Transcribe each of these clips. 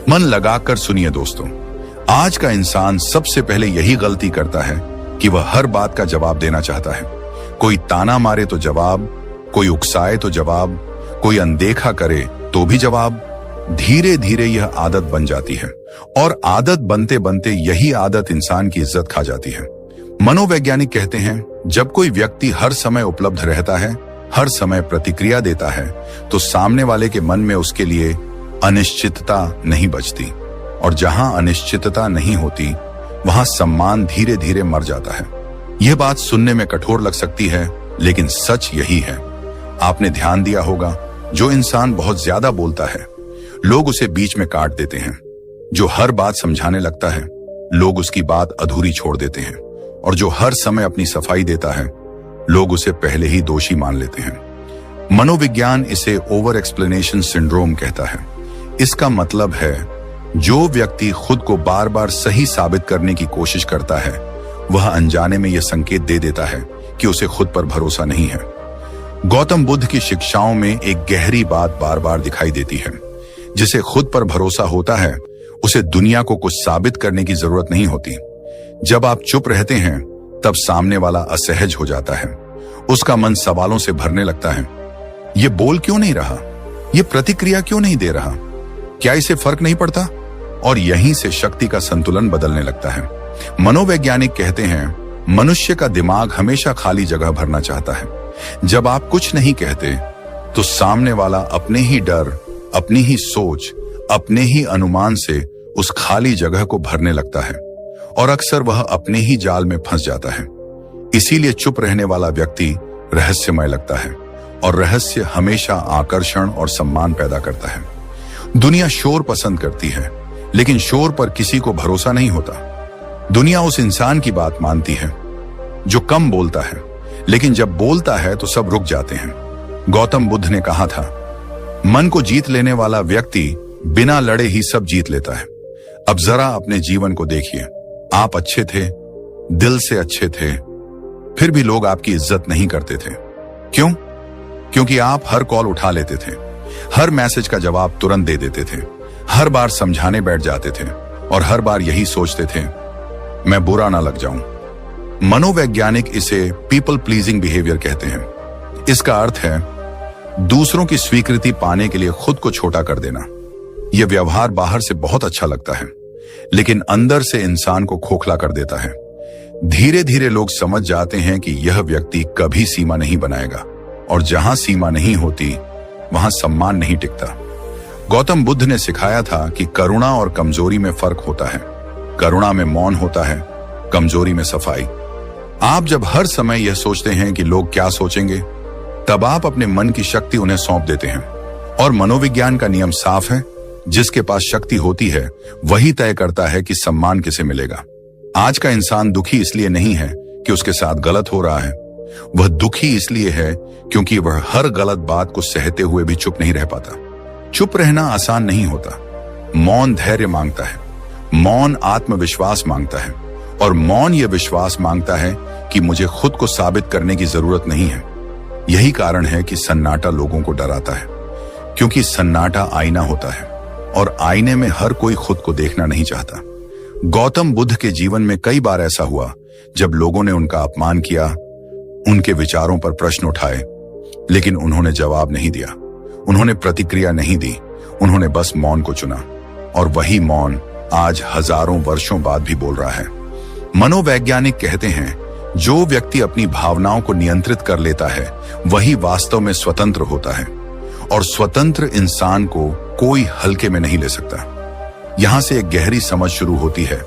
मन लगाकर सुनिए दोस्तों, आज का इंसान सबसे पहले यही गलती करता है कि वह हर बात का जवाब देना चाहता है। कोई ताना मारे तो जवाब, कोई उकसाए तो जवाब, कोई अनदेखा करे तो भी जवाब। धीरे धीरे यह आदत बन जाती है और आदत बनते बनते यही आदत इंसान की इज्जत खा जाती है। मनोवैज्ञानिक कहते हैं, जब कोई व्यक्ति हर समय उपलब्ध रहता है, हर समय प्रतिक्रिया देता है, तो सामने वाले के मन में उसके लिए अनिश्चितता नहीं बचती, और जहां अनिश्चितता नहीं होती वहां सम्मान धीरे धीरे मर जाता है। यह बात सुनने में कठोर लग सकती है, लेकिन सच यही है। आपने ध्यान दिया होगा, जो इंसान बहुत ज्यादा बोलता है लोग उसे बीच में काट देते हैं। जो हर बात समझाने लगता है लोग उसकी बात अधूरी छोड़ देते हैं, और जो हर समय अपनी सफाई देता है लोग उसे पहले ही दोषी मान लेते हैं। मनोविज्ञान इसे ओवर एक्सप्लेनेशन सिंड्रोम कहता है। इसका मतलब है, जो व्यक्ति खुद को बार बार सही साबित करने की कोशिश करता है वह अनजाने में यह संकेत दे देता है कि उसे खुद पर भरोसा नहीं है। गौतम बुद्ध की शिक्षाओं में एक गहरी बात बार बार दिखाई देती है। जिसे खुद पर भरोसा होता है उसे दुनिया को कुछ साबित करने की जरूरत नहीं होती। जब आप चुप रहते हैं तब सामने वाला असहज हो जाता है, उसका मन सवालों से भरने लगता है। ये बोल क्यों नहीं रहा, ये प्रतिक्रिया क्यों नहीं दे रहा, क्या इसे फर्क नहीं पड़ता? और यहीं से शक्ति का संतुलन बदलने लगता है। मनोवैज्ञानिक कहते हैं, मनुष्य का दिमाग हमेशा खाली जगह भरना चाहता है। जब आप कुछ नहीं कहते तो सामने वाला अपने ही डर, अपनी ही सोच, अपने ही अनुमान से उस खाली जगह को भरने लगता है, और अक्सर वह अपने ही जाल में फंस जाता है। इसीलिए चुप रहने वाला व्यक्ति रहस्यमय लगता है, और रहस्य हमेशा आकर्षण और सम्मान पैदा करता है। दुनिया शोर पसंद करती है, लेकिन शोर पर किसी को भरोसा नहीं होता। दुनिया उस इंसान की बात मानती है जो कम बोलता है, लेकिन जब बोलता है तो सब रुक जाते हैं। गौतम बुद्ध ने कहा था, मन को जीत लेने वाला व्यक्ति बिना लड़े ही सब जीत लेता है। अब जरा अपने जीवन को देखिए, आप अच्छे थे, दिल से अच्छे थे, फिर भी लोग आपकी इज्जत नहीं करते थे। क्यों? क्योंकि आप हर कॉल उठा लेते थे, हर मैसेज का जवाब तुरंत दे देते थे, हर बार समझाने बैठ जाते थे, और हर बार यही सोचते थे, मैं बुरा ना लग जाऊं। मनोवैज्ञानिक इसे पीपल प्लीजिंग बिहेवियर कहते हैं। इसका अर्थ है दूसरों की स्वीकृति पाने के लिए खुद को छोटा कर देना। यह व्यवहार बाहर से बहुत अच्छा लगता है, लेकिन अंदर से इंसान को खोखला कर देता है। धीरे धीरे लोग समझ जाते हैं कि यह व्यक्ति कभी सीमा नहीं बनाएगा, और जहां सीमा नहीं होती वहां सम्मान नहीं टिकता। गौतम बुद्ध ने सिखाया था कि करुणा और कमजोरी में फर्क होता है। करुणा में मौन होता है, कमजोरी में सफाई। आप जब हर समय यह सोचते हैं कि लोग क्या सोचेंगे, तब आप अपने मन की शक्ति उन्हें सौंप देते हैं। और मनोविज्ञान का नियम साफ है, जिसके पास शक्ति होती है वही तय करता है कि सम्मान किसे मिलेगा। आज का इंसान दुखी इसलिए नहीं है कि उसके साथ गलत हो रहा है, वह दुखी इसलिए है क्योंकि वह हर गलत बात को सहते हुए भी चुप नहीं रह पाता। चुप रहना आसान नहीं होता। मौन धैर्य मांगता है, मौन आत्मविश्वास मांगता है, और मौन यह विश्वास मांगता है कि मुझे खुद को साबित करने की जरूरत नहीं है। यही कारण है कि सन्नाटा लोगों को डराता है, क्योंकि सन्नाटा आईना होता है, और आईने में हर कोई खुद को देखना नहीं चाहता। गौतम बुद्ध के जीवन में कई बार ऐसा हुआ जब लोगों ने उनका अपमान किया, उनके विचारों पर प्रश्न उठाए, लेकिन उन्होंने जवाब नहीं दिया, उन्होंने प्रतिक्रिया नहीं दी, उन्होंने बस मौन को चुना। और वही मौन आज हजारों वर्षों बाद भी बोल रहा है। मनोवैज्ञानिक कहते हैं, जो व्यक्ति अपनी भावनाओं को नियंत्रित कर लेता है वही वास्तव में स्वतंत्र होता है, और स्वतंत्र इंसान को कोई हल्के में नहीं ले सकता। यहां से एक गहरी समझ शुरू होती है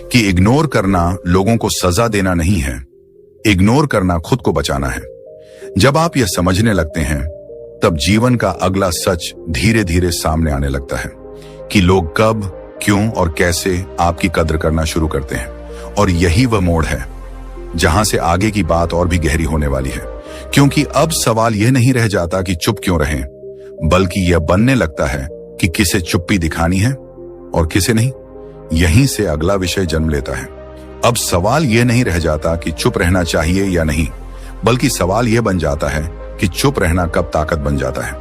कि इग्नोर करना लोगों को सजा देना नहीं है, इग्नोर करना खुद को बचाना है। जब आप यह समझने लगते हैं तब जीवन का अगला सच धीरे धीरे सामने आने लगता है कि लोग कब, क्यों और कैसे आपकी कद्र करना शुरू करते हैं। और यही वह मोड़ है जहां से आगे की बात और भी गहरी होने वाली है, क्योंकि अब सवाल यह नहीं रह जाता कि चुप क्यों रहें, बल्कि यह बनने लगता है कि किसे चुप्पी दिखानी है और किसे नहीं। यहीं से अगला विषय जन्म लेता है। अब सवाल यह नहीं रह जाता कि चुप रहना चाहिए या नहीं, बल्कि सवाल यह बन जाता है कि चुप रहना कब ताकत बन जाता है।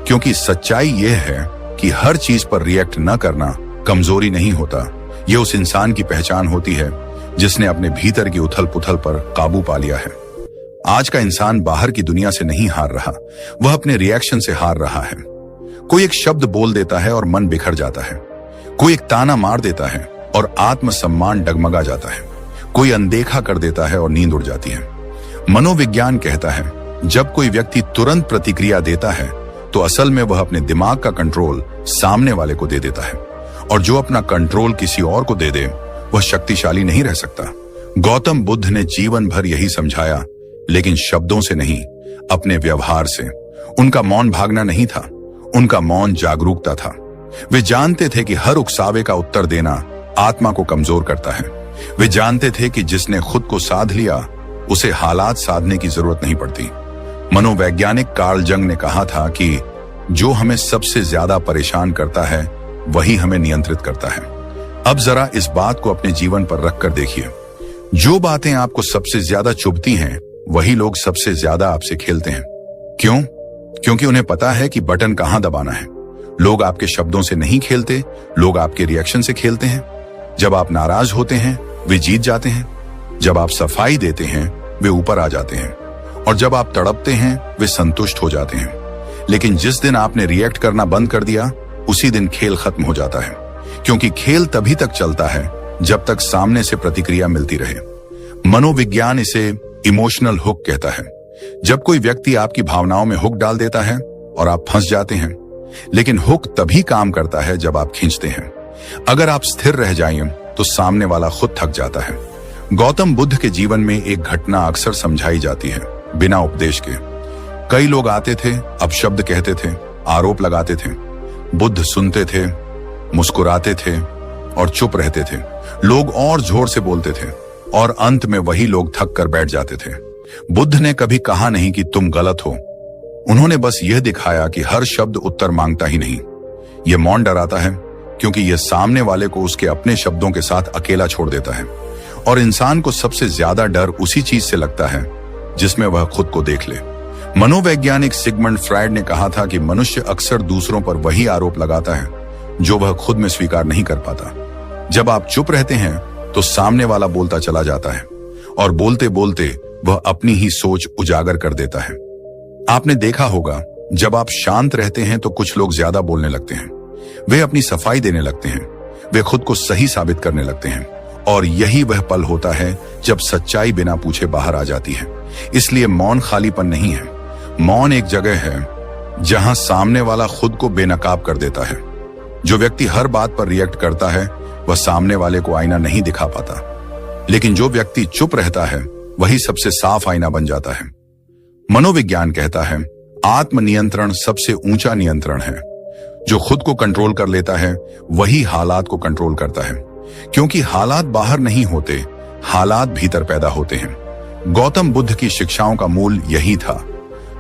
क्योंकि सच्चाई यह है कि हर चीज पर रिएक्ट न करना कमजोरी नहीं होता, ये उस इंसान की पहचान होती है जिसने अपने भीतर की उथल पुथल पर काबू पा लिया है। आज का इंसान बाहर की दुनिया से नहीं हार रहा, वह अपने रिएक्शन से हार रहा है। कोई एक शब्द बोल देता है और मन बिखर जाता है, कोई एक ताना मार देता है और आत्मसम्मान डगमगा जाता है, कोई अनदेखा कर देता है और नींद उड़ जाती है। मनोविज्ञान कहता है जब कोई व्यक्ति तुरंत प्रतिक्रिया देता है तो असल में वह अपने दिमाग का कंट्रोल सामने वाले को दे देता है, और जो अपना कंट्रोल किसी और को दे दे वह शक्तिशाली नहीं रह सकता। गौतम बुद्ध ने जीवन भर यही समझाया, लेकिन शब्दों से नहीं, अपने व्यवहार से। उनका मौन भागना नहीं था, उनका मौन जागरूकता था। वे जानते थे कि हर उकसावे का उत्तर देना आत्मा को कमजोर करता है। वे जानते थे कि जिसने खुद को साध लिया उसे हालात साधने की जरूरत नहीं पड़ती। मनोवैज्ञानिक कार्ल जंग ने कहा था कि जो हमें सबसे ज्यादा परेशान करता है वही हमें नियंत्रित करता है। अब जरा इस बात को अपने जीवन पर रखकर देखिए। जो बातें आपको सबसे ज्यादा चुभती हैं वही लोग सबसे ज्यादा आपसे खेलते हैं। क्यों? क्योंकि उन्हें पता है कि बटन कहां दबाना है। लोग आपके शब्दों से नहीं खेलते, लोग आपके रिएक्शन से खेलते हैं। जब आप नाराज होते हैं वे जीत जाते हैं, जब आप सफाई देते हैं वे ऊपर आ जाते हैं, और जब आप तड़पते हैं वे संतुष्ट हो जाते हैं। लेकिन जिस दिन आपने रिएक्ट करना बंद कर दिया उसी दिन खेल खत्म हो जाता है, क्योंकि खेल तभी तक चलता है जब तक सामने से प्रतिक्रिया मिलती रहे। मनोविज्ञान इसे इमोशनल हुक कहता है। जब कोई व्यक्ति आपकी भावनाओं में हुक डाल देता है और आप फंस जाते हैं, लेकिन हुक तभी काम करता है जब आप खींचते हैं। अगर आप स्थिर रह जाएं तो सामने वाला खुद थक जाता है। गौतम बुद्ध के जीवन में एक घटना अक्सर समझाई जाती है बिना उपदेश के। कई लोग आते थे, अपशब्द कहते थे, आरोप लगाते थे। बुद्ध सुनते थे, मुस्कुराते थे और चुप रहते थे। लोग और जोर से बोलते थे और अंत में वही लोग थक कर बैठ जाते थे। बुद्ध ने कभी कहा नहीं कि तुम गलत हो। उन्होंने बस यह दिखाया कि हर शब्द उत्तर मांगता ही नहीं। यह मौन डराता है क्योंकि यह सामने वाले को उसके अपने शब्दों के साथ अकेला छोड़ देता है, और इंसान को सबसे ज्यादा डर उसी चीज से लगता है जिसमें वह खुद को देख ले। मनोवैज्ञानिक सिगमंड फ्रायड ने कहा था कि मनुष्य अक्सर दूसरों पर वही आरोप लगाता है जो वह खुद में स्वीकार नहीं कर पाता। जब आप चुप रहते हैं तो सामने वाला बोलता चला जाता है, और बोलते बोलते वह अपनी ही सोच उजागर कर देता है। आपने देखा होगा जब आप शांत रहते हैं तो कुछ लोग ज्यादा बोलने लगते हैं। वे अपनी सफाई देने लगते हैं, वे खुद को सही साबित करने लगते हैं, और यही वह पल होता है जब सच्चाई बिना पूछे बाहर आ जाती है। इसलिए मौन खालीपन नहीं है, मौन एक जगह है जहां सामने वाला खुद को बेनकाब कर देता है। जो व्यक्ति हर बात पर रिएक्ट करता है वह सामने वाले को आईना नहीं दिखा पाता, लेकिन जो व्यक्ति चुप रहता है वही सबसे साफ आईना बन जाता है। मनोविज्ञान कहता है आत्मनियंत्रण सबसे ऊंचा नियंत्रण है। जो खुद को कंट्रोल कर लेता है वही हालात को कंट्रोल करता है, क्योंकि हालात बाहर नहीं होते, हालात भीतर पैदा होते हैं। गौतम बुद्ध की शिक्षाओं का मूल यही था।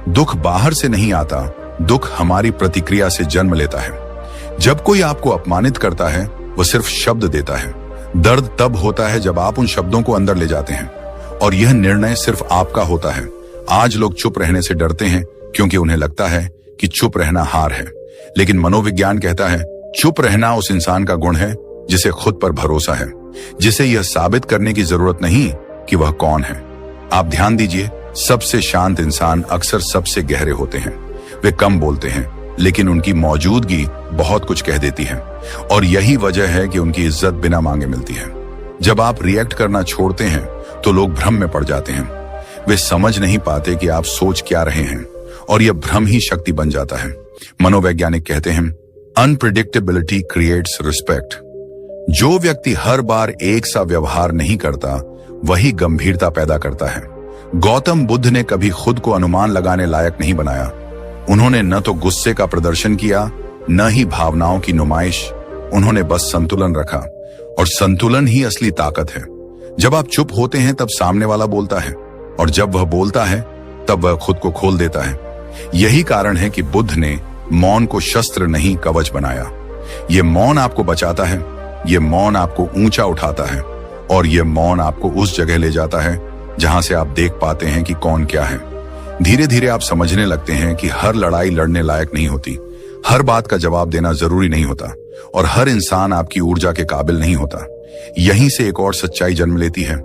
दुख बाहर से नहीं आता, दुख हमारी प्रतिक्रिया से जन्म लेता है। जब कोई आपको अपमानित करता है वह सिर्फ शब्द देता है। दर्द तब होता है जब आप उन शब्दों को अंदर ले जाते हैं, और यह निर्णय सिर्फ आपका होता है। आज लोग चुप रहने से डरते हैं क्योंकि उन्हें लगता है कि चुप रहना हार है, लेकिन मनोविज्ञान कहता है चुप रहना उस इंसान का गुण है जिसे खुद पर भरोसा है, जिसे यह साबित करने की जरूरत नहीं कि वह कौन है। आप ध्यान दीजिए, सबसे शांत इंसान अक्सर सबसे गहरे होते हैं। वे कम बोलते हैं लेकिन उनकी मौजूदगी बहुत कुछ कह देती है, और यही वजह है कि उनकी इज्जत बिना मांगे मिलती है। जब आप रिएक्ट करना छोड़ते हैं तो लोग भ्रम में पड़ जाते हैं। वे समझ नहीं पाते कि आप सोच क्या रहे हैं, और यह भ्रम ही शक्ति बन जाता है। मनोवैज्ञानिक कहते हैं अनप्रिडिक्टेबिलिटी क्रिएट्स रिस्पेक्ट। जो व्यक्ति हर बार एक सा व्यवहार नहीं करता वही गंभीरता पैदा करता है। गौतम बुद्ध ने कभी खुद को अनुमान लगाने लायक नहीं बनाया। उन्होंने न तो गुस्से का प्रदर्शन किया, न ही भावनाओं की नुमाइश। उन्होंने बस संतुलन रखा, और संतुलन ही असली ताकत है। जब आप चुप होते हैं तब सामने वाला बोलता है, और जब वह बोलता है तब वह खुद को खोल देता है। यही कारण है कि बुद्ध ने मौन को शस्त्र नहीं कवच बनाया। ये मौन आपको बचाता है, ये मौन आपको ऊंचा उठाता है, और ये मौन आपको उस जगह ले जाता है जहां से आप देख पाते हैं कि कौन क्या है। धीरे धीरे आप समझने लगते हैं कि हर लड़ाई लड़ने लायक नहीं होती, हर बात का जवाब देना जरूरी नहीं होता और हर इंसान आपकी ऊर्जा के काबिल नहीं होता। यहीं से एक और सच्चाई जन्म लेती है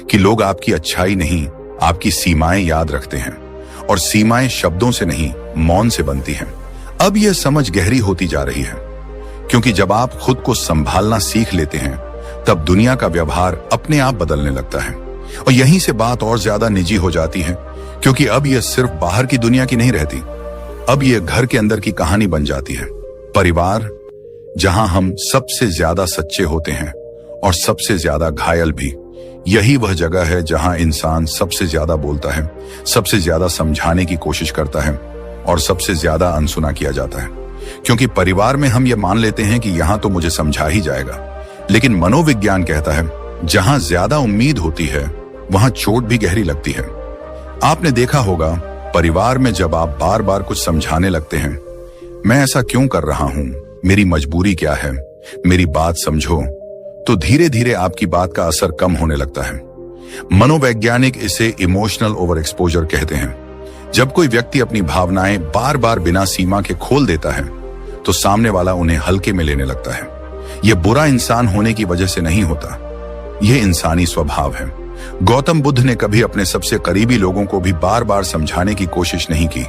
कि लोग आपकी अच्छाई नहीं, आपकी सीमाएं याद रखते हैं, और सीमाएं शब्दों से नहीं, मौन से बनती हैं। अब यह समझ गहरी होती जा रही है, क्योंकि जब आप खुद को संभालना सीख लेते हैं तब दुनिया का व्यवहार अपने आप बदलने लगता है। और यहीं से बात और ज्यादा निजी हो जाती है, क्योंकि अब यह सिर्फ बाहर की दुनिया की नहीं रहती, अब यह घर के अंदर की कहानी बन जाती है। परिवार, जहां हम सबसे ज्यादा सच्चे होते हैं और सबसे ज्यादा घायल भी, यही वह जगह है जहां इंसान सबसे ज्यादा बोलता है, सबसे ज्यादा समझाने की कोशिश करता है और सबसे ज्यादा अनसुना किया जाता है। क्योंकि परिवार में हम ये मान लेते हैं कि यहां तो मुझे समझा ही जाएगा, लेकिन मनोविज्ञान कहता है जहां ज्यादा उम्मीद होती है वहां चोट भी गहरी लगती है। आपने देखा होगा, परिवार में जब आप बार बार कुछ समझाने लगते हैं, मैं ऐसा क्यों कर रहा हूं, मेरी मजबूरी क्या है, मेरी बात समझो, तो धीरे धीरे आपकी बात का असर कम होने लगता है। मनोवैज्ञानिक इसे इमोशनल ओवर एक्सपोजर कहते हैं। जब कोई व्यक्ति अपनी भावनाएं बार बार बिना सीमा के खोल देता है तो सामने वाला उन्हें हल्के में लेने लगता है। यह बुरा इंसान होने की वजह से नहीं होता, यह इंसानी स्वभाव है। गौतम बुद्ध ने कभी अपने सबसे करीबी लोगों को भी बार बार समझाने की कोशिश नहीं की।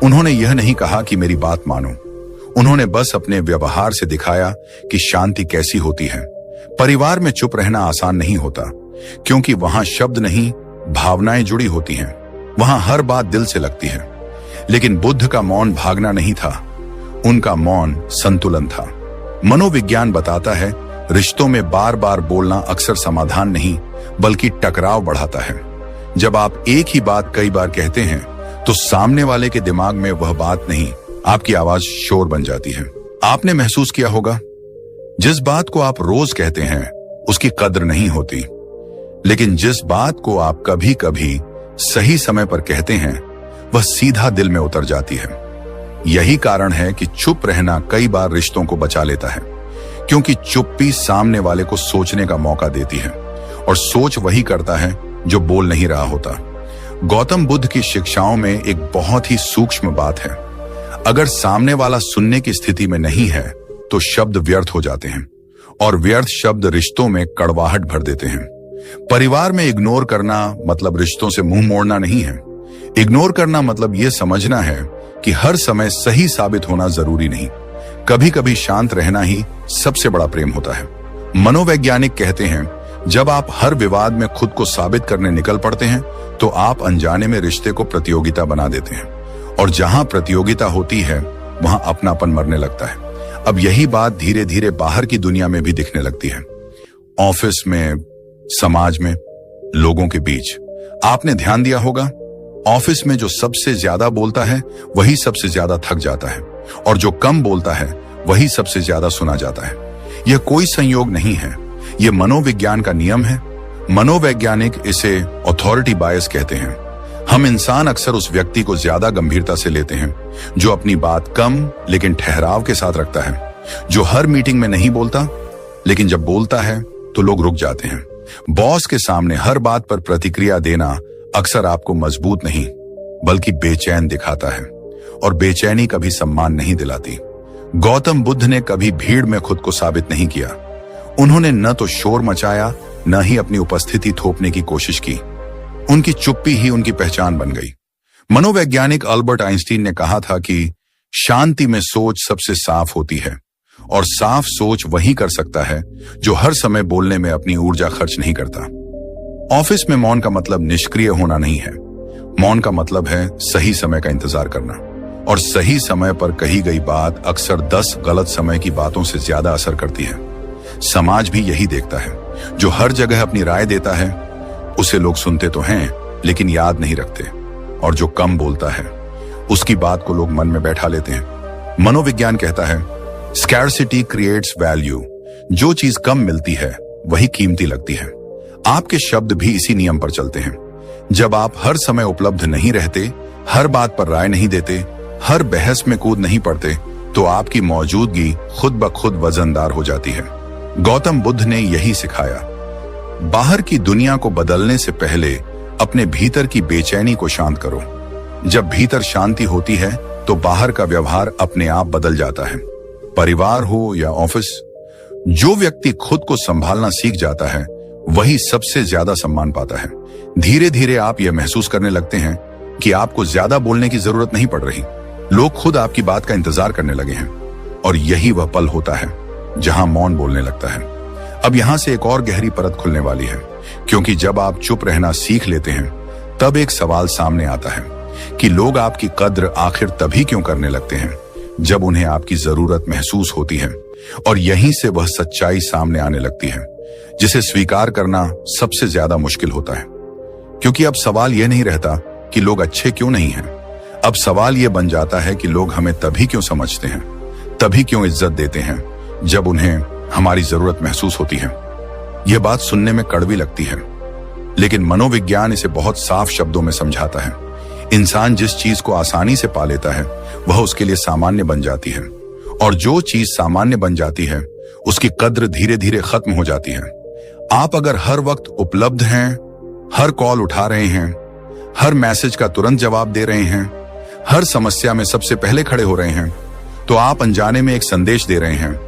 उन्होंने यह नहीं कहा कि मेरी बात मानो, उन्होंने बस अपने व्यवहार से दिखाया कि शांति कैसी होती है। परिवार में चुप रहना आसान नहीं होता, क्योंकि वहां शब्द नहीं, भावनाएं जुड़ी होती हैं। वहां हर बात दिल से लगती है। लेकिन बुद्ध का मौन भागना नहीं था, उनका मौन संतुलन था। मनोविज्ञान बताता है, रिश्तों में बार बार बोलना अक्सर समाधान नहीं बल्कि टकराव बढ़ाता है। जब आप एक ही बात कई बार कहते हैं तो सामने वाले के दिमाग में वह बात नहीं, आपकी आवाज शोर बन जाती है। आपने महसूस किया होगा, जिस बात को आप रोज कहते हैं उसकी कद्र नहीं होती, लेकिन जिस बात को आप कभी कभी सही समय पर कहते हैं वह सीधा दिल में उतर जाती है। यही कारण है कि चुप रहना कई बार रिश्तों को बचा लेता है, क्योंकि चुप्पी सामने वाले को सोचने का मौका देती है, और सोच वही करता है जो बोल नहीं रहा होता। गौतम बुद्ध की शिक्षाओं में एक बहुत ही सूक्ष्म बात है, अगर सामने वाला सुनने की स्थिति में नहीं है तो शब्द व्यर्थ हो जाते हैं, और व्यर्थ शब्द रिश्तों में कड़वाहट भर देते हैं। परिवार में इग्नोर करना मतलब रिश्तों से मुंह मोड़ना नहीं है। इग्नोर करना मतलब यह समझना है कि हर समय सही साबित होना जरूरी नहीं, कभी कभी शांत रहना ही सबसे बड़ा प्रेम होता है। मनोवैज्ञानिक कहते हैं, जब आप हर विवाद में खुद को साबित करने निकल पड़ते हैं तो आप अनजाने में रिश्ते को प्रतियोगिता बना देते हैं, और जहां प्रतियोगिता होती है वहां अपनापन मरने लगता है। अब यही बात धीरे धीरे बाहर की दुनिया में भी दिखने लगती है, ऑफिस में, समाज में, लोगों के बीच। आपने ध्यान दिया होगा, ऑफिस में जो सबसे ज्यादा बोलता है वही सबसे ज्यादा थक जाता है, और जो कम बोलता है वही सबसे ज्यादा सुना जाता है। यह कोई संयोग नहीं है, यह मनोविज्ञान का नियम है। मनोवैज्ञानिक इसे अथॉरिटी बायस कहते हैं। हम इंसान अक्सर उस व्यक्ति को ज्यादा गंभीरता से लेते हैं जो अपनी बात कम लेकिन ठहराव के साथ रखता है, जो हर मीटिंग में नहीं बोलता लेकिन जब बोलता है तो लोग रुक जाते हैं। बॉस के सामने हर बात पर प्रतिक्रिया देना अक्सर आपको मजबूत नहीं बल्कि बेचैन दिखाता है, और बेचैनी कभी सम्मान नहीं दिलाती। गौतम बुद्ध ने कभी भीड़ में खुद को साबित नहीं किया। उन्होंने न तो शोर मचाया, न ही अपनी उपस्थिति थोपने की कोशिश की। उनकी चुप्पी ही उनकी पहचान बन गई। मनोवैज्ञानिक अल्बर्ट आइंस्टीन ने कहा था कि शांति में सोच सबसे साफ होती है, और साफ सोच वही कर सकता है जो हर समय बोलने में अपनी ऊर्जा खर्च नहीं करता। ऑफिस में मौन का मतलब निष्क्रिय होना नहीं है। मौन का मतलब है सही समय का इंतजार करना, और सही समय पर कही गई बात अक्सर 10 गलत समय की बातों से ज्यादा असर करती है। समाज भी यही देखता है, जो हर जगह अपनी राय देता है उसे लोग सुनते तो हैं लेकिन याद नहीं रखते, और जो कम बोलता है उसकी बात को लोग मन में बैठा लेते हैं। मनोविज्ञान कहता है, स्कैर्सिटी क्रिएट्स वैल्यू। जो चीज कम मिलती है वही कीमती लगती है। आपके शब्द भी इसी नियम पर चलते हैं। जब आप हर समय उपलब्ध नहीं रहते, हर बात पर राय नहीं देते, हर बहस में कूद नहीं पड़ते, तो आपकी मौजूदगी खुद ब खुद वजनदार हो जाती है। गौतम बुद्ध ने यही सिखाया। बाहर की दुनिया को बदलने से पहले अपने भीतर की बेचैनी को शांत करो। जब भीतर शांति होती है तो बाहर का व्यवहार अपने आप बदल जाता है। परिवार हो या ऑफिस, जो व्यक्ति खुद को संभालना सीख जाता है वही सबसे ज्यादा सम्मान पाता है। धीरे धीरे आप यह महसूस करने लगते हैं कि आपको ज्यादा बोलने की जरूरत नहीं पड़ रही। लोग खुद आपकी बात का इंतजार करने लगे हैं और यही वह पल होता है जहां मौन बोलने लगता है। अब यहां से एक और गहरी परत खुलने वाली है, क्योंकि जब आप चुप रहना सीख लेते हैं तब एक सवाल सामने आता है कि लोग आपकी कद्र आखिर तभी क्यों करने लगते हैं जब उन्हें आपकी जरूरत महसूस होती है। और यहीं से वह सच्चाई सामने आने लगती है जिसे स्वीकार करना सबसे ज्यादा मुश्किल होता है। क्योंकि अब सवाल यह नहीं रहता कि लोग अच्छे क्यों नहीं हैं, अब सवाल यह बन जाता है कि लोग हमें तभी क्यों समझते हैं, तभी क्यों इज्जत देते हैं जब उन्हें हमारी जरूरत महसूस होती है। यह बात सुनने में कड़वी लगती है, लेकिन मनोविज्ञान इसे बहुत साफ शब्दों में समझाता है। इंसान जिस चीज को आसानी से पा लेता है वह उसके लिए सामान्य बन जाती है, और जो चीज सामान्य बन जाती है उसकी कद्र धीरे धीरे खत्म हो जाती है। आप अगर हर वक्त उपलब्ध हैं, हर कॉल उठा रहे हैं, हर मैसेज का तुरंत जवाब दे रहे हैं, हर समस्या में सबसे पहले खड़े हो रहे हैं, तो आप अनजाने में एक संदेश दे रहे हैं,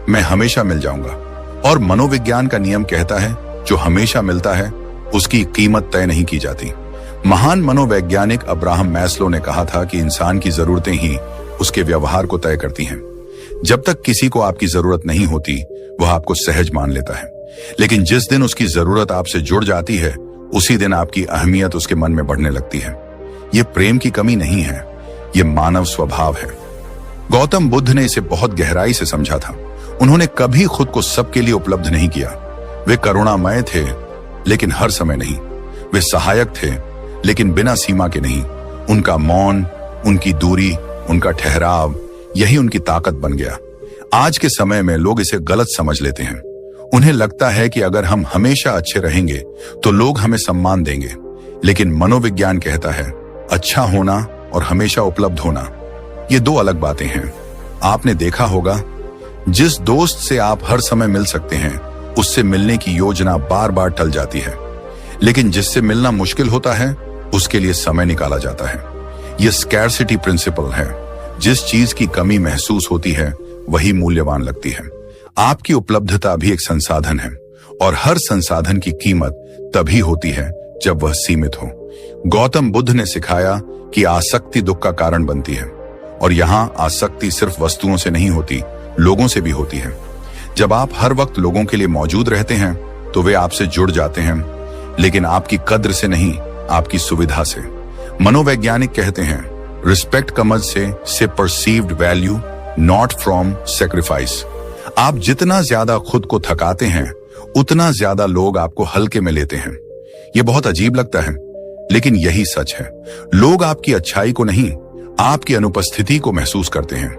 मैं हमेशा मिल जाऊंगा। और मनोविज्ञान का नियम कहता है जो हमेशा मिलता है उसकी कीमत तय नहीं की जाती। महान मनोवैज्ञानिक अब्राहम मैस्लो ने कहा था कि इंसान की जरूरतें ही उसके व्यवहार को तय करती हैं। जब तक किसी को आपकी जरूरत नहीं होती वह आपको सहज मान लेता है, लेकिन जिस दिन उसकी जरूरत आपसे जुड़ जाती है उसी दिन आपकी अहमियत उसके मन में बढ़ने लगती है। यह प्रेम की कमी नहीं है, यह मानव स्वभाव है। गौतम बुद्ध ने इसे बहुत गहराई से समझा था। उन्होंने कभी खुद को सबके लिए उपलब्ध नहीं किया। वे करुणामय थे लेकिन हर समय नहीं। वे सहायक थे लेकिन बिना सीमा के नहीं। उनका मौन, उनकी दूरी, उनका ठहराव, यही उनकी ताकत बन गया। आज के समय में लोग इसे गलत समझ लेते हैं। उन्हें लगता है कि अगर हम हमेशा अच्छे रहेंगे तो लोग हमें सम्मान देंगे, लेकिन मनोविज्ञान कहता है अच्छा होना और हमेशा उपलब्ध होना ये दो अलग बातें हैं। आपने देखा होगा, जिस दोस्त से आप हर समय मिल सकते हैं उससे मिलने की योजना बार बार टल जाती है, लेकिन जिससे मिलना मुश्किल होता है उसके लिए समय निकाला जाता है। यह स्कैरसिटी प्रिंसिपल है। जिस चीज की कमी महसूस होती है वही मूल्यवान लगती है। आपकी उपलब्धता भी एक संसाधन है, और हर संसाधन की कीमत तभी होती है जब वह सीमित हो। गौतम बुद्ध ने सिखाया कि आसक्ति दुख का कारण बनती है, और यहाँ आसक्ति सिर्फ वस्तुओं से नहीं होती, लोगों से भी होती है। जब आप हर वक्त लोगों के लिए मौजूद रहते हैं तो वे आपसे जुड़ जाते हैं, लेकिन आपकी कद्र से नहीं, आपकी सुविधा से। मनोवैज्ञानिक कहते हैं रिस्पेक्ट कमज से perceived value, not from sacrifice. आप जितना ज्यादा खुद को थकाते हैं उतना ज्यादा लोग आपको हल्के में लेते हैं। यह बहुत अजीब लगता है, लेकिन यही सच है। लोग आपकी अच्छाई को नहीं, आपकी अनुपस्थिति को महसूस करते हैं।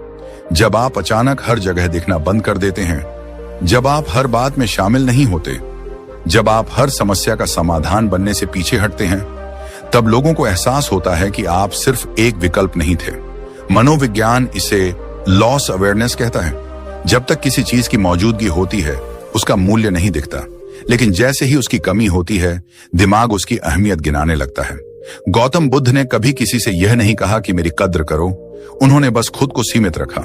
जब आप अचानक हर जगह दिखना बंद कर देते हैं, जब आप हर बात में शामिल नहीं होते, जब आप हर समस्या का समाधान बनने से पीछे हटते हैं, तब लोगों को एहसास होता है कि आप सिर्फ एक विकल्प नहीं थे। मनोविज्ञान इसे लॉस अवेयरनेस कहता है। जब तक किसी चीज की मौजूदगी होती है उसका मूल्य नहीं दिखता, लेकिन जैसे ही उसकी कमी होती है दिमाग उसकी अहमियत गिनाने लगता है। गौतम बुद्ध ने कभी किसी से यह नहीं कहा कि मेरी कद्र करो। उन्होंने बस खुद को सीमित रखा,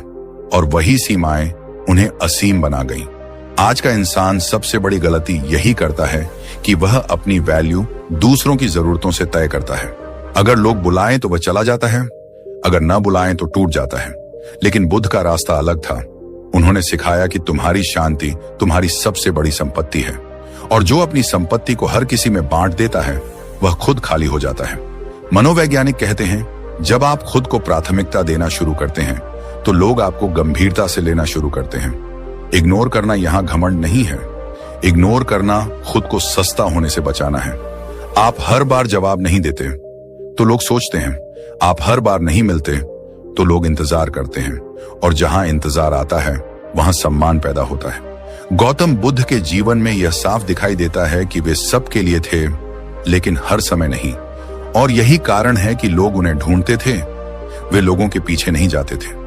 और वही सीमाएं उन्हें असीम बना गईं। आज का इंसान सबसे बड़ी गलती यही करता है कि वह अपनी वैल्यू दूसरों की जरूरतों से तय करता है। अगर लोग बुलाएं तो वह चला जाता है, अगर न बुलाएं तो टूट जाता है। लेकिन बुद्ध का रास्ता अलग था। उन्होंने सिखाया कि तुम्हारी शांति तुम्हारी सबसे बड़ी संपत्ति है, और जो अपनी संपत्ति को हर किसी में बांट देता है वह खुद खाली हो जाता है। मनोवैज्ञानिक कहते हैं जब आप खुद को प्राथमिकता देना शुरू करते हैं तो लोग आपको गंभीरता से लेना शुरू करते हैं। इग्नोर करना यहाँ घमंड नहीं है। इग्नोर करना खुद को सस्ता होने से बचाना है। आप हर बार जवाब नहीं देते तो लोग सोचते हैं, आप हर बार नहीं मिलते तो लोग इंतजार करते हैं, और जहां इंतजार आता है वहां सम्मान पैदा होता है। गौतम बुद्ध के जीवन में यह साफ दिखाई देता है कि वे सबके लिए थे, लेकिन हर समय नहीं, और यही कारण है कि लोग उन्हें ढूंढते थे, वे लोगों के पीछे नहीं जाते थे।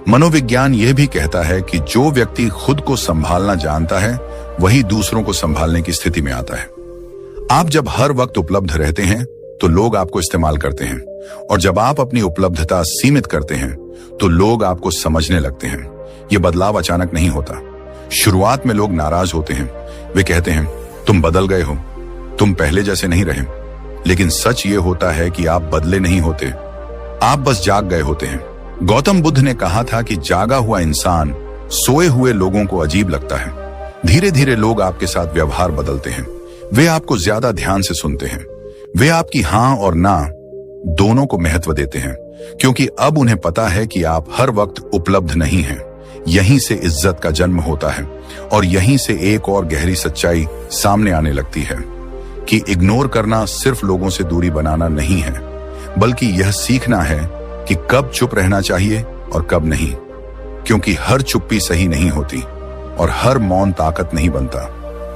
मनोविज्ञान यह भी कहता है कि जो व्यक्ति खुद को संभालना जानता है वही दूसरों को संभालने की स्थिति में आता है। आप जब हर वक्त उपलब्ध रहते हैं तो लोग आपको इस्तेमाल करते हैं, और जब आप अपनी उपलब्धता सीमित करते हैं तो लोग आपको समझने लगते हैं। यह बदलाव अचानक नहीं होता। शुरुआत में लोग नाराज होते हैं। वे कहते हैं, तुम बदल गए हो, तुम पहले जैसे नहीं रहे। लेकिन सच ये होता है कि आप बदले नहीं होते, आप बस जाग गए होते हैं। गौतम बुद्ध ने कहा था कि जागा हुआ इंसान सोए हुए लोगों को अजीब लगता है। धीरे धीरे लोग आपके साथ व्यवहार बदलते हैं। वे आपको ज्यादा ध्यान से सुनते हैं। वे आपकी हां और ना दोनों को महत्व देते हैं, क्योंकि अब उन्हें पता है कि आप हर वक्त उपलब्ध नहीं हैं। यहीं से इज्जत का जन्म होता है और यहीं से एक और गहरी सच्चाई सामने आने लगती है कि इग्नोर करना सिर्फ लोगों से दूरी बनाना नहीं है, बल्कि यह सीखना है कि कब चुप रहना चाहिए और कब नहीं, क्योंकि हर चुप्पी सही नहीं होती और हर मौन ताकत नहीं बनता।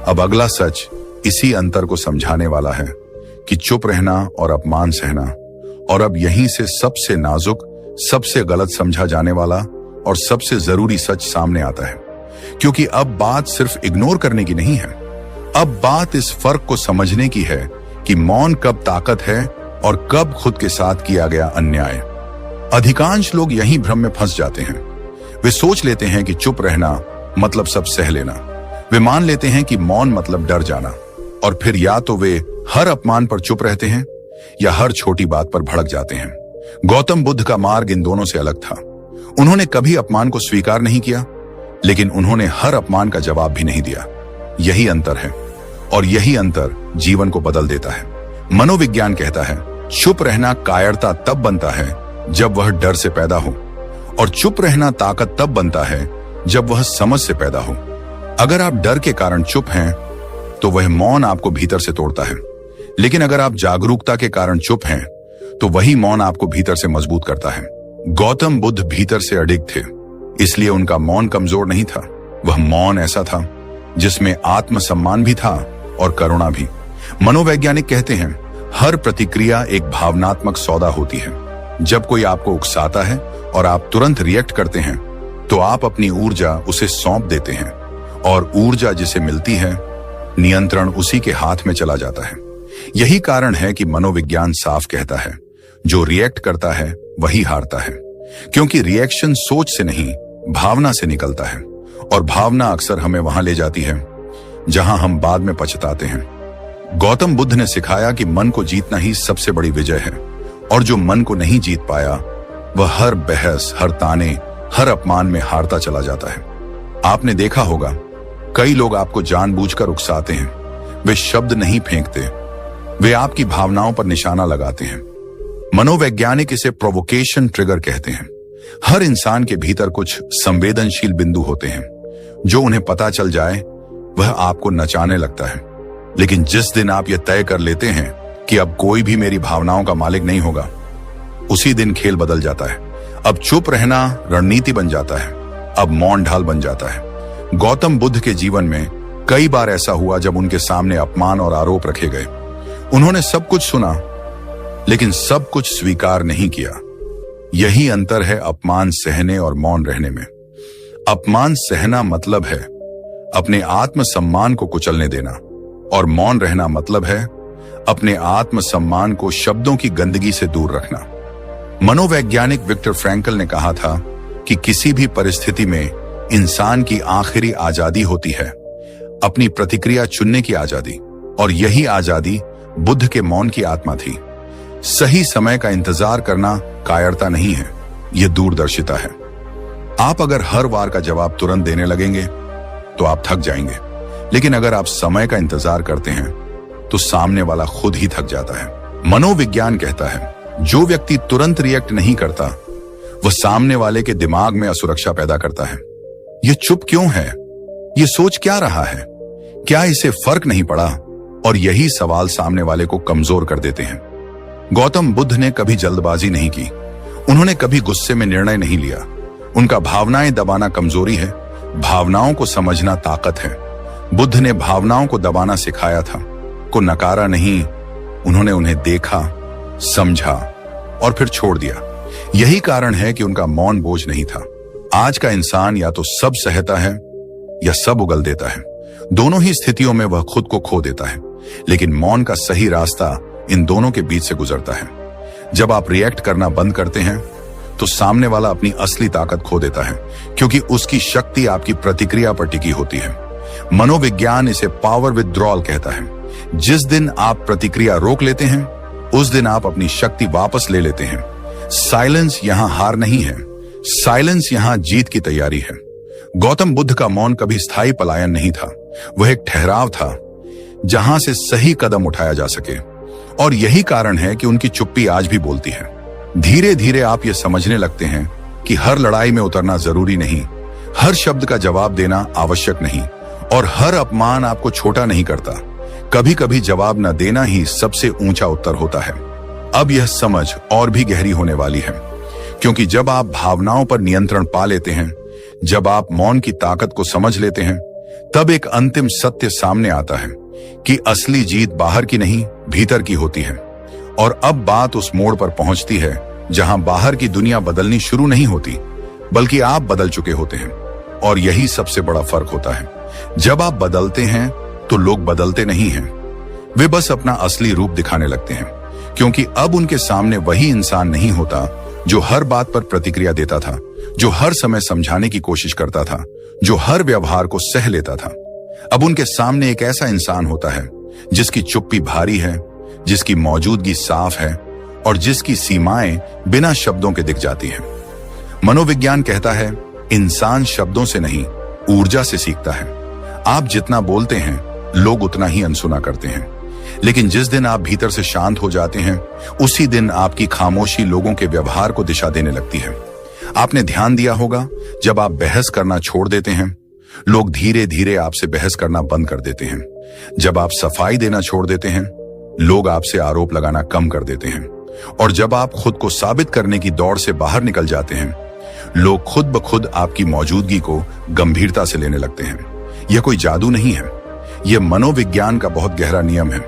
अब अगला सच इसी अंतर को समझाने वाला है कि चुप रहना और अपमान सहना। और अब यहीं से सबसे नाजुक, सबसे गलत समझा जाने वाला और सबसे जरूरी सच सामने आता है, क्योंकि अब बात सिर्फ इग्नोर करने की नहीं है। अब बात इस फर्क को समझने की है कि मौन कब ताकत है और कब खुद के साथ किया गया अन्याय। अधिकांश लोग यही भ्रम में फंस जाते हैं। वे सोच लेते हैं कि चुप रहना मतलब सब सह लेना। वे मान लेते हैं कि मौन मतलब डर जाना, और फिर या तो वे हर अपमान पर चुप रहते हैं या हर छोटी बात पर भड़क जाते हैं। गौतम बुद्ध का मार्ग इन दोनों से अलग था। उन्होंने कभी अपमान को स्वीकार नहीं किया, लेकिन उन्होंने हर अपमान का जवाब भी नहीं दिया। यही अंतर है, और यही अंतर जीवन को बदल देता है। मनोविज्ञान कहता है, चुप रहना कायरता तब बनता है जब वह डर से पैदा हो, और चुप रहना ताकत तब बनता है जब वह समझ से पैदा हो। अगर आप डर के कारण चुप हैं, तो वह मौन आपको भीतर से तोड़ता है। लेकिन अगर आप जागरूकता के कारण चुप हैं, तो वही मौन आपको भीतर से मजबूत करता है। गौतम बुद्ध भीतर से अडिग थे, इसलिए उनका मौन कमजोर नहीं था। वह मौन ऐसा था जिसमें आत्मसम्मान भी था और करुणा भी। मनोवैज्ञानिक कहते हैं, हर प्रतिक्रिया एक भावनात्मक सौदा होती है। जब कोई आपको उकसाता है और आप तुरंत रिएक्ट करते हैं, तो आप अपनी ऊर्जा उसे सौंप देते हैं, और ऊर्जा जिसे मिलती है, नियंत्रण उसी के हाथ में चला जाता है। यही कारण है कि मनोविज्ञान साफ कहता है, जो रिएक्ट करता है वही हारता है, क्योंकि रिएक्शन सोच से नहीं, भावना से निकलता है, और भावना अक्सर हमें वहां ले जाती है जहां हम बाद में पछताते हैं। गौतम बुद्ध ने सिखाया कि मन को जीतना ही सबसे बड़ी विजय है, और जो मन को नहीं जीत पाया, वह हर बहस, हर ताने, हर अपमान में हारता चला जाता है। आपने देखा होगा, कई लोग आपको जानबूझकर उकसाते हैं। वे शब्द नहीं फेंकते, वे आपकी भावनाओं पर निशाना लगाते हैं। मनोवैज्ञानिक इसे प्रोवोकेशन ट्रिगर कहते हैं। हर इंसान के भीतर कुछ संवेदनशील बिंदु होते हैं, जो उन्हें पता चल जाए वह आपको नचाने लगता है। लेकिन जिस दिन आप यह तय कर लेते हैं कि अब कोई भी मेरी भावनाओं का मालिक नहीं होगा, उसी दिन खेल बदल जाता है। अब चुप रहना रणनीति बन जाता है, अब मौन ढाल बन जाता है। गौतम बुद्ध के जीवन में कई बार ऐसा हुआ जब उनके सामने अपमान और आरोप रखे गए। उन्होंने सब कुछ सुना, लेकिन सब कुछ स्वीकार नहीं किया। यही अंतर है अपमान सहने और मौन रहने में। अपमान सहना मतलब है अपने आत्मसम्मान को कुचलने देना, और मौन रहना मतलब है अपने आत्मसम्मान को शब्दों की गंदगी से दूर रखना। मनोवैज्ञानिक विक्टर फ्रैंकल ने कहा था कि किसी भी परिस्थिति में इंसान की आखिरी आजादी होती है अपनी प्रतिक्रिया चुनने की आजादी, और यही आजादी बुद्ध के मौन की आत्मा थी। सही समय का इंतजार करना कायरता नहीं है, यह दूरदर्शिता है। आप अगर हर वार का जवाब तुरंत देने लगेंगे तो आप थक जाएंगे, लेकिन अगर आप समय का इंतजार करते हैं तो सामने वाला खुद ही थक जाता है। मनोविज्ञान कहता है, जो व्यक्ति तुरंत रिएक्ट नहीं करता, वह सामने वाले के दिमाग में असुरक्षा पैदा करता है। यह चुप क्यों है? यह सोच क्या रहा है? क्या इसे फर्क नहीं पड़ा? और यही सवाल सामने वाले को कमजोर कर देते हैं। गौतम बुद्ध ने कभी जल्दबाजी नहीं की, उन्होंने कभी गुस्से में निर्णय नहीं लिया। उनका भावनाएं दबाना कमजोरी है, भावनाओं को समझना ताकत है। बुद्ध ने भावनाओं को दबाना सिखाया था, को नकारा नहीं। उन्होंने उन्हें देखा, समझा और फिर छोड़ दिया। यही कारण है कि उनका मौन बोझ नहीं था। आज का इंसान या तो सब सहता है या सब उगल देता है। दोनों ही स्थितियों में वह खुद को खो देता है, लेकिन मौन का सही रास्ता इन दोनों के बीच से गुजरता है। जब आप रिएक्ट करना बंद करते हैं, तो सामने वाला अपनी असली ताकत खो देता है, क्योंकि उसकी शक्ति आपकी प्रतिक्रिया पर टिकी होती है। मनोविज्ञान इसे पावर विथड्रॉल कहता है। जिस दिन आप प्रतिक्रिया रोक लेते हैं, उस दिन आप अपनी शक्ति वापस ले लेते हैं। साइलेंस यहां हार नहीं है, साइलेंस यहां जीत की तैयारी है। गौतम बुद्ध का मौन कभी स्थायी पलायन नहीं था, वह एक ठहराव था जहां से सही कदम उठाया जा सके। और यही कारण है कि उनकी चुप्पी आज भी बोलती है। धीरे धीरे आप ये समझने लगते हैं कि हर लड़ाई में उतरना जरूरी नहीं, हर शब्द का जवाब देना आवश्यक नहीं, और हर अपमान आपको छोटा नहीं करता। कभी कभी जवाब न देना ही सबसे ऊंचा उत्तर होता है। अब यह समझ और भी गहरी होने वाली है, क्योंकि जब आप भावनाओं पर नियंत्रण पा लेते हैं, जब आप मौन की ताकत को समझ लेते हैं, तब एक अंतिम सत्य सामने आता है कि असली जीत बाहर की नहीं, भीतर की होती है। और अब बात उस मोड़ पर पहुंचती है जहां बाहर की दुनिया बदलनी शुरू नहीं होती, बल्कि आप बदल चुके होते हैं। और यही सबसे बड़ा फर्क होता है। जब आप बदलते हैं तो लोग बदलते नहीं हैं, वे बस अपना असली रूप दिखाने लगते हैं, क्योंकि अब उनके सामने वही इंसान नहीं होता जो हर बात पर प्रतिक्रिया देता था, जो हर समय समझाने की कोशिश करता था, जो हर व्यवहार को सह लेता था। अब उनके सामने एक ऐसा इंसान होता है जिसकी चुप्पी भारी है, जिसकी मौजूदगी साफ है, और जिसकी सीमाएं बिना शब्दों के दिख जाती हैं। मनोविज्ञान कहता है, इंसान शब्दों से नहीं, ऊर्जा से सीखता है। आप जितना बोलते हैं, लोग उतना ही अनसुना करते हैं। लेकिन जिस दिन आप भीतर से शांत हो जाते हैं, उसी दिन आपकी खामोशी लोगों के व्यवहार को दिशा देने लगती है। आपने ध्यान दिया होगा, जब आप बहस करना छोड़ देते हैं, लोग धीरे धीरे आपसे बहस करना बंद कर देते हैं। जब आप सफाई देना छोड़ देते हैं, लोग आपसे आरोप लगाना कम कर देते हैं। और जब आप खुद को साबित करने की दौड़ से बाहर निकल जाते हैं, लोग खुद ब खुद आपकी मौजूदगी को गंभीरता से लेने लगते हैं। यह कोई जादू नहीं है, यह मनोविज्ञान का बहुत गहरा नियम है।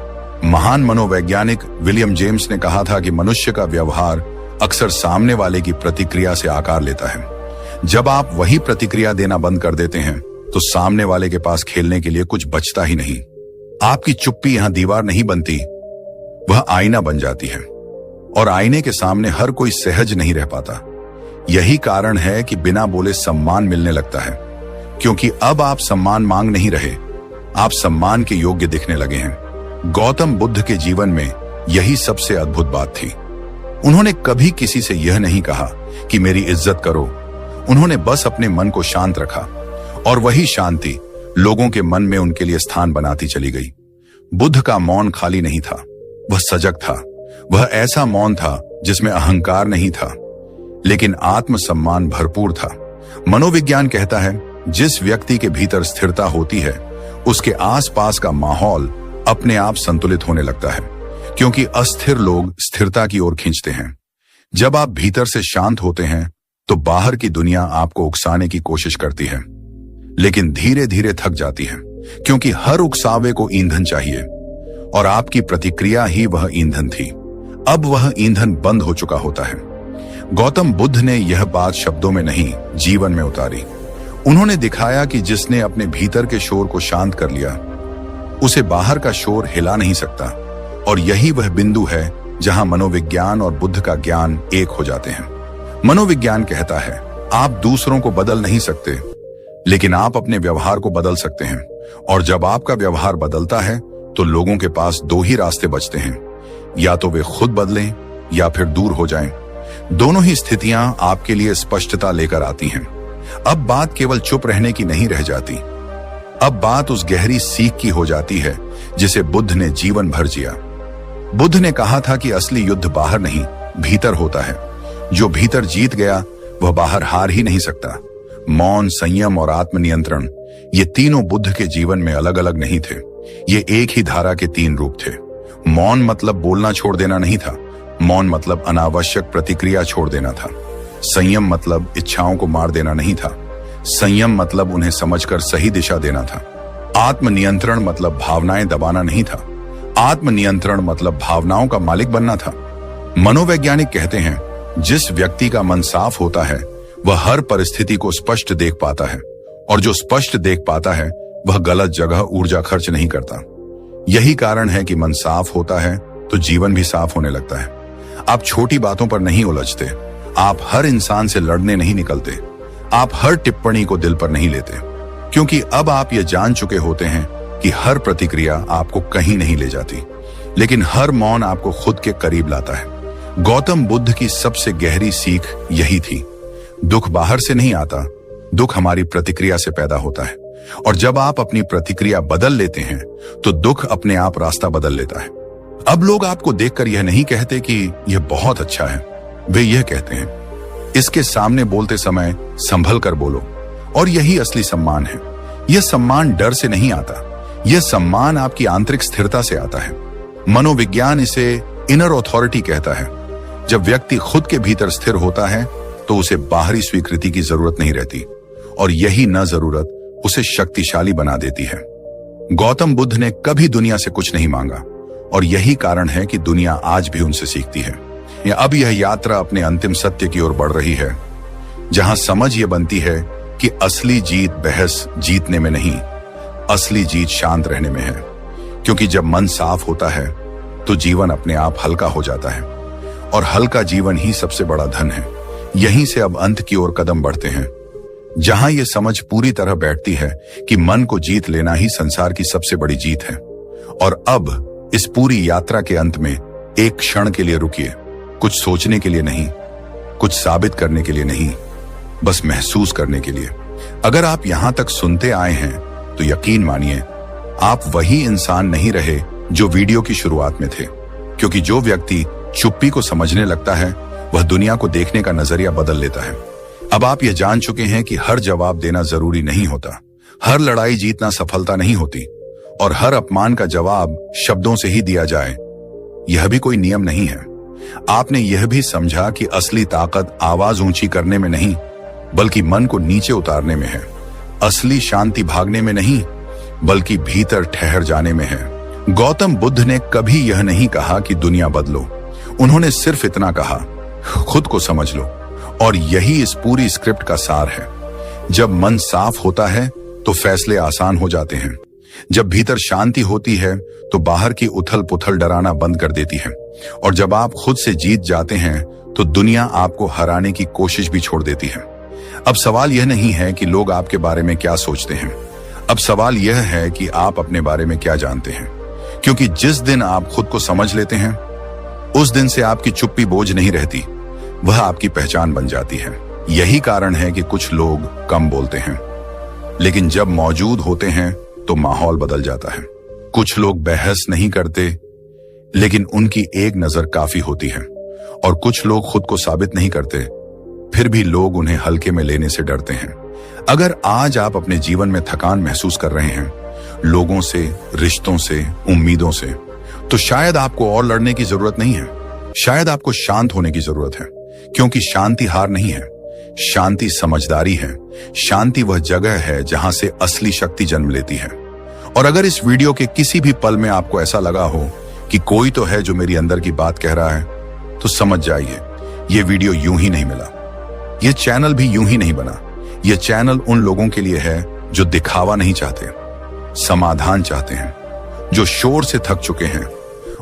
महान मनोवैज्ञानिक विलियम जेम्स ने कहा था कि मनुष्य का व्यवहार अक्सर सामने वाले की प्रतिक्रिया से आकार लेता है। जब आप वही प्रतिक्रिया देना बंद कर देते हैं, तो सामने वाले के पास खेलने के लिए कुछ बचता ही नहीं। आपकी चुप्पी यहां दीवार नहीं बनती, वह आईना बन जाती है। और आईने के सामने हर कोई सहज नहीं रह पाता। यही कारण है कि बिना बोले सम्मान मिलने लगता है, क्योंकि अब आप सम्मान मांग नहीं रहे, आप सम्मान के योग्य दिखने लगे हैं। गौतम बुद्ध के जीवन में यही सबसे अद्भुत बात थी। उन्होंने कभी किसी से यह नहीं कहा कि मेरी इज्जत करो। उन्होंने बस अपने मन को शांत रखा, और वही शांति लोगों के मन में उनके लिए स्थान बनाती चली गई। बुद्ध का मौन खाली नहीं था, वह सजग था। वह ऐसा मौन था जिसमें अहंकार नहीं था, लेकिन आत्मसम्मान भरपूर था। मनोविज्ञान कहता है, जिस व्यक्ति के भीतर स्थिरता होती है, उसके आसपास का माहौल अपने आप संतुलित होने लगता है, क्योंकि अस्थिर लोग स्थिरता की ओर खींचते हैं। जब आप भीतर से शांत होते हैं, तो बाहर की दुनिया आपको उकसाने की कोशिश करती है, लेकिन धीरे धीरे थक जाती है, क्योंकि हर उकसावे को ईंधन चाहिए, और आपकी प्रतिक्रिया ही वह ईंधन थी। अब वह ईंधन बंद हो चुका होता है। गौतम बुद्ध ने यह बात शब्दों में नहीं, जीवन में उतारी। उन्होंने दिखाया कि जिसने अपने भीतर के शोर को शांत कर लिया, उसे बाहर का शोर हिला नहीं सकता। और यही वह बिंदु है जहां मनोविज्ञान और बुद्ध का ज्ञान एक हो जाते हैं। मनोविज्ञान कहता है, आप दूसरों को बदल नहीं सकते, लेकिन आप अपने व्यवहार को बदल सकते हैं। और जब आपका व्यवहार बदलता है, तो लोगों के पास दो ही रास्ते बचते हैं, या तो वे खुद बदलें या फिर दूर हो जाएं। दोनों ही स्थितियां आपके लिए स्पष्टता लेकर आती हैं। अब बात केवल चुप रहने की नहीं रह जाती, अब बात उस गहरी सीख की हो जाती है जिसे बुद्ध ने जीवन भर जिया। बुद्ध ने कहा था कि असली युद्ध बाहर नहीं, भीतर होता है। जो भीतर जीत गया, वह बाहर हार ही नहीं सकता। मौन, संयम और आत्मनियंत्रण, ये तीनों बुद्ध के जीवन में अलग अलग नहीं थे, ये एक ही धारा के तीन रूप थे। मौन मतलब बोलना छोड़ देना नहीं था, मौन मतलब अनावश्यक प्रतिक्रिया छोड़ देना था। संयम मतलब इच्छाओं को मार देना नहीं था, संयम मतलब उन्हें समझकर सही दिशा देना था। आत्मनियंत्रण मतलब भावनाएं दबाना नहीं था, आत्मनियंत्रण मतलब भावनाओं का मालिक बनना था। मनोवैज्ञानिक कहते हैं, जिस व्यक्ति का मन साफ होता है, वह हर परिस्थिति को स्पष्ट देख पाता है, और जो स्पष्ट देख पाता है, वह गलत जगह ऊर्जा खर्च नहीं करता। यही कारण है कि मन साफ होता है तो जीवन भी साफ होने लगता है। आप छोटी बातों पर नहीं उलझते, आप हर इंसान से लड़ने नहीं निकलते, आप हर टिप्पणी को दिल पर नहीं लेते, क्योंकि अब आप ये जान चुके होते हैं कि हर प्रतिक्रिया आपको कहीं नहीं ले जाती, लेकिन हर मौन आपको खुद के करीब लाता है। गौतम बुद्ध की सबसे गहरी सीख यही थी, दुख बाहर से नहीं आता, दुख हमारी प्रतिक्रिया से पैदा होता है, और जब आप अपनी प्रतिक्रिया बदल लेते हैं तो दुख अपने आप रास्ता बदल लेता है। अब लोग आपको देखकर यह नहीं कहते कि यह बहुत अच्छा है, वे यह कहते हैं इसके सामने बोलते समय संभल कर बोलो। और यही असली सम्मान है। यह सम्मान डर से नहीं आता, यह सम्मान आपकी आंतरिक स्थिरता से आता है। मनोविज्ञान इसे इनर ऑथोरिटी कहता है। जब व्यक्ति खुद के भीतर स्थिर होता है तो उसे बाहरी स्वीकृति की जरूरत नहीं रहती, और यही न जरूरत उसे शक्तिशाली बना देती है। गौतम बुद्ध ने कभी दुनिया से कुछ नहीं मांगा, और यही कारण है कि दुनिया आज भी उनसे सीखती है। अब यह यात्रा अपने अंतिम सत्य की ओर बढ़ रही है, जहां समझ यह बनती है कि असली जीत बहस जीतने में नहीं, असली जीत शांत रहने में है। क्योंकि जब मन साफ होता है तो जीवन अपने आप हल्का हो जाता है, और हल्का जीवन ही सबसे बड़ा धन है। यहीं से अब अंत की ओर कदम बढ़ते हैं, जहां यह समझ पूरी तरह बैठती है कि मन को जीत लेना ही संसार की सबसे बड़ी जीत है। और अब इस पूरी यात्रा के अंत में एक क्षण के लिए रुकिए, कुछ सोचने के लिए नहीं, कुछ साबित करने के लिए नहीं, बस महसूस करने के लिए। अगर आप यहां तक सुनते आए हैं तो यकीन मानिए आप वही इंसान नहीं रहे जो वीडियो की शुरुआत में थे, क्योंकि जो व्यक्ति चुप्पी को समझने लगता है वह दुनिया को देखने का नजरिया बदल लेता है। अब आप यह जान चुके हैं कि हर जवाब देना जरूरी नहीं होता, हर लड़ाई जीतना सफलता नहीं होती, और हर अपमान का जवाब शब्दों से ही दिया जाए यह भी कोई नियम नहीं है। आपने यह भी समझा कि असली ताकत आवाज ऊंची करने में नहीं, बल्कि मन को नीचे उतारने में है। असली शांति भागने में नहीं, बल्कि भीतर ठहर जाने में है। गौतम बुद्ध ने कभी यह नहीं कहा कि दुनिया बदलो, उन्होंने सिर्फ इतना कहा, खुद को समझ लो। और यही इस पूरी स्क्रिप्ट का सार है। जब मन साफ होता है तो फैसले आसान हो जाते हैं। जब भीतर शांति होती है तो बाहर की उथल पुथल डराना बंद कर देती है। और जब आप खुद से जीत जाते हैं तो दुनिया आपको हराने की कोशिश भी छोड़ देती है। अब सवाल यह नहीं है कि लोग आपके बारे में क्या सोचते हैं, अब सवाल यह है कि आप अपने बारे में क्या जानते हैं। क्योंकि जिस दिन आप खुद को समझ लेते हैं उस दिन से आपकी चुप्पी बोझ नहीं रहती, वह आपकी पहचान बन जाती है। यही कारण है कि कुछ लोग कम बोलते हैं, लेकिन जब मौजूद होते हैं तो माहौल बदल जाता है। कुछ लोग बहस नहीं करते, लेकिन उनकी एक नजर काफी होती है। और कुछ लोग खुद को साबित नहीं करते, फिर भी लोग उन्हें हल्के में लेने से डरते हैं। अगर आज आप अपने जीवन में थकान महसूस कर रहे हैं, लोगों से, रिश्तों से, उम्मीदों से, तो शायद आपको और लड़ने की जरूरत नहीं है, शायद आपको शांत होने की जरूरत है। क्योंकि शांति हार नहीं है, शांति समझदारी है। शांति वह जगह है जहां से असली शक्ति जन्म लेती है। और अगर इस वीडियो के किसी भी पल में आपको ऐसा लगा हो कि कोई तो है जो मेरी अंदर की बात कह रहा है, तो समझ जाइए ये वीडियो यूं ही नहीं मिला, ये चैनल भी यूं ही नहीं बना। ये चैनल उन लोगों के लिए है जो दिखावा नहीं चाहते, समाधान चाहते हैं, जो शोर से थक चुके हैं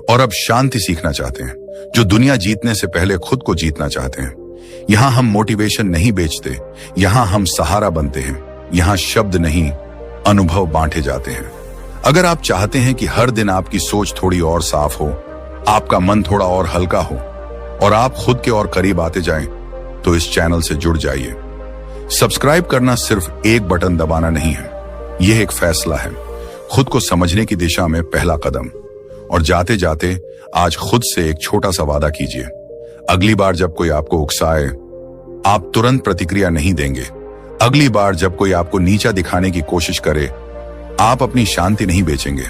और अब शांति सीखना चाहते हैं, जो दुनिया जीतने से पहले खुद को जीतना चाहते हैं। यहां हम मोटिवेशन नहीं बेचते, यहां हम सहारा बनते हैं। यहां शब्द नहीं, अनुभव बांटे जाते हैं। अगर आप चाहते हैं कि हर दिन आपकी सोच थोड़ी और साफ हो, आपका मन थोड़ा और हल्का हो और आप खुद के और करीब आते जाएं, तो इस चैनल से जुड़ जाइए। सब्सक्राइब करना सिर्फ एक बटन दबाना नहीं है, यह एक फैसला है, खुद को समझने की दिशा में पहला कदम। और जाते जाते आज खुद से एक छोटा सा वादा कीजिए, अगली बार जब कोई आपको उकसाए, आप तुरंत प्रतिक्रिया नहीं देंगे। अगली बार जब कोई आपको नीचा दिखाने की कोशिश करे, आप अपनी शांति नहीं बेचेंगे।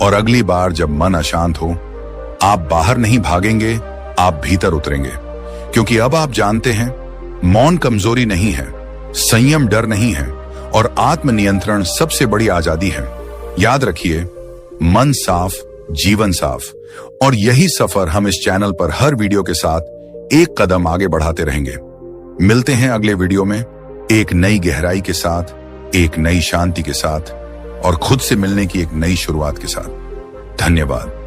और अगली बार जब मन अशांत हो, आप बाहर नहीं भागेंगे, आप भीतर उतरेंगे। क्योंकि अब आप जानते हैं, मौन कमजोरी नहीं है, संयम डर नहीं है, और आत्मनियंत्रण सबसे बड़ी आजादी है। याद रखिए, मन साफ, जीवन साफ। और यही सफर हम इस चैनल पर हर वीडियो के साथ एक कदम आगे बढ़ाते रहेंगे। मिलते हैं अगले वीडियो में एक नई गहराई के साथ, एक नई शांति के साथ, और खुद से मिलने की एक नई शुरुआत के साथ। धन्यवाद।